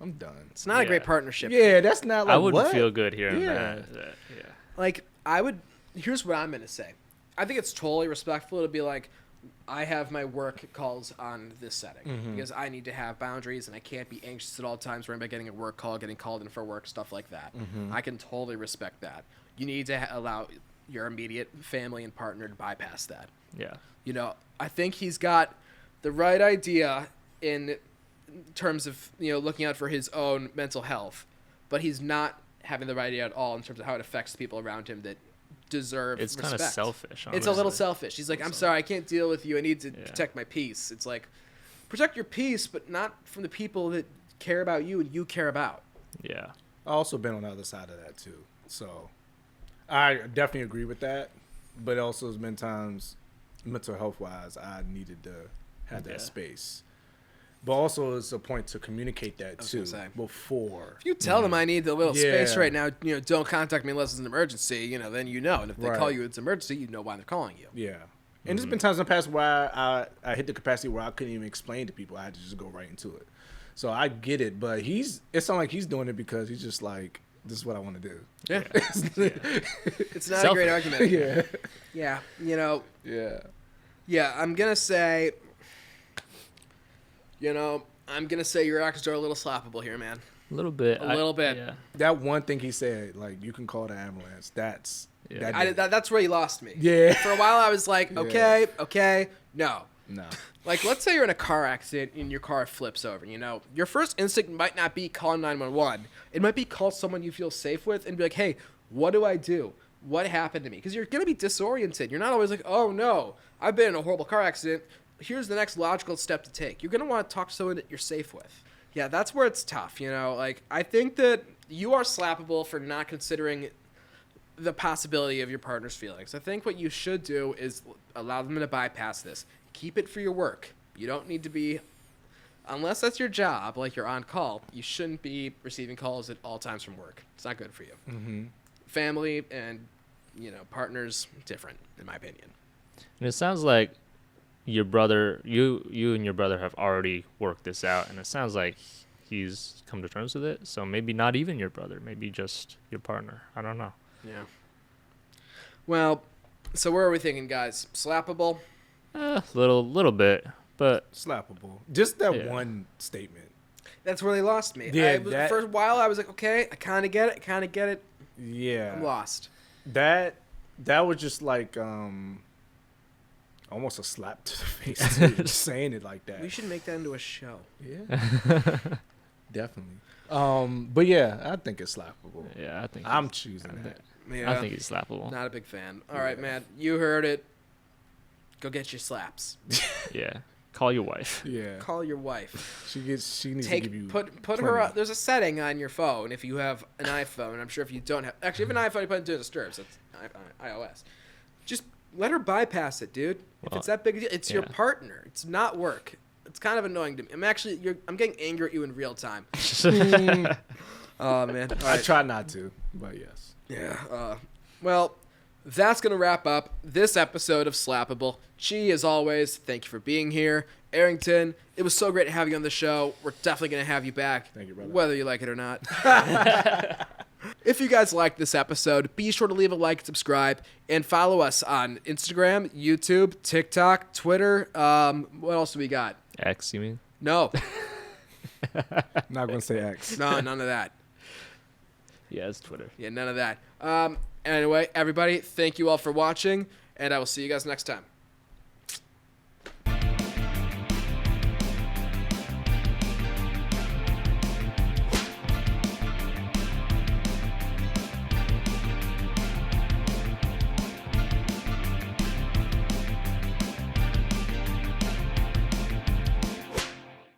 S3: I'm done.
S2: It's not a
S1: Yeah.
S2: great partnership.
S3: Yeah, that's not like
S1: I wouldn't
S3: what?
S1: feel good hearing
S3: Yeah.
S1: that. Yeah.
S2: Here's what I'm going to say. I think it's totally respectful to be like, I have my work calls on this setting because I need to have boundaries and I can't be anxious at all times worrying about getting a work call, getting called in for work, stuff like that. I can totally respect that. You need to allow your immediate family and partner to bypass that.
S1: Yeah.
S2: You know, I think he's got the right idea in terms of, you know, looking out for his own mental health, but he's not having the right idea at all in terms of how it affects the people around him that deserve
S1: It's
S2: respect.
S1: kind of selfish.
S2: It's a little
S1: honestly.
S2: selfish. He's like, I'm sorry, I can't deal with you. I need to
S1: Yeah.
S2: protect my peace. It's like, protect your peace, but not from the people that care about you and you care about.
S1: Yeah.
S3: I also been on the other side of that too. So I definitely agree with that. But also there's been times mental health wise I needed to have that
S1: Yeah.
S3: space. But also it's a point to communicate that
S2: was
S3: too
S2: gonna say.
S3: before.
S2: If you tell them I need a little space
S3: Yeah.
S2: right now, you know, don't contact me unless it's an emergency, you know, then you know. And if they call
S3: Right.
S2: you it's an emergency, you know why they're calling you.
S3: Yeah. And there's been times in the past where I hit the capacity where I couldn't even explain to people. I had to just go right into it. So I get it, but it sounds like he's doing it because he's just like, this is what I want to do.
S2: Yeah. It's not a great
S1: Selfish.
S2: argument.
S3: Yeah.
S2: Yeah. You know,
S3: Yeah.
S2: yeah, I'm going to say, you know, I'm going to say your actions are a little slappable here, man.
S1: A little bit.
S2: A little bit.
S1: Yeah.
S3: That one thing he said, like, you can call the ambulance.
S1: Yeah.
S2: That's where he lost me.
S3: Yeah.
S2: For a while I was like,
S3: Yeah.
S2: okay, no.
S3: No.
S2: Like, let's say you're in a car accident and your car flips over, you know. Your first instinct might not be call 911. It might be call someone you feel safe with and be like, hey, what do I do? What happened to me? Because you're going to be disoriented. You're not always like, oh, no, I've been in a horrible car accident. Here's the next logical step to take. You're going to want to talk to someone that you're safe with. Yeah, that's where it's tough, you know. Like, I think that you are slappable for not considering the possibility of your partner's feelings. I think what you should do is allow them to bypass this. Keep it for your work. You don't need to be, unless that's your job, like you're on call, you shouldn't be receiving calls at all times from work. It's not good for you.
S3: Mm-hmm.
S2: Family and, you know, partners, different, in my opinion.
S1: And it sounds like your brother, you and your brother have already worked this out, and it sounds like he's come to terms with it. So maybe not even your brother, maybe just your partner. I don't know.
S2: Yeah. Well, so where are we thinking, guys? Slappable?
S1: Little bit, but
S3: Slappable. Just that
S1: Yeah.
S3: one statement.
S2: That's where they lost me.
S3: Yeah,
S2: for a while, I was like, okay, I kind of get it.
S3: Yeah.
S2: I'm lost.
S3: That was just like almost a slap to the face too, just saying it like that.
S2: We should make that into a show.
S3: Yeah. Definitely. But yeah, I think it's slappable.
S1: yeah, I think
S3: I'm choosing that.
S2: Yeah.
S1: I think he's slappable.
S2: Not a big fan. All right, man. You heard it. Go get your slaps.
S1: Yeah, call your wife.
S3: Yeah.
S2: Call your wife.
S3: She needs to give you
S2: Put
S3: plenty.
S2: her up. There's a setting on your phone if you have an iPhone. I'm sure if you don't have, actually, if you have an iPhone, you put it in disturbs. That's iOS. Just let her bypass it, dude. If
S1: Well,
S2: it's that big a deal, it's your
S1: yeah.
S2: partner. It's not work. It's kind of annoying to me. I'm getting angry at you in real time. Oh man. All
S3: I
S2: right.
S3: try not to, but yes.
S2: Yeah. Well, that's going to wrap up this episode of Slappable. Chi, as always, thank you for being here. Arrington, it was so great to have you on the show. We're definitely going to have you back.
S3: Thank you, brother.
S2: Whether you like it or not. If you guys liked this episode, be sure to leave a like, subscribe, and follow us on Instagram, YouTube, TikTok, Twitter. What else do we got?
S1: X, you mean?
S2: No.
S3: Not gonna say X.
S2: No, none of that.
S1: Yeah, it's Twitter.
S2: Yeah, none of that. Anyway, everybody, thank you all for watching, and I will see you guys next time.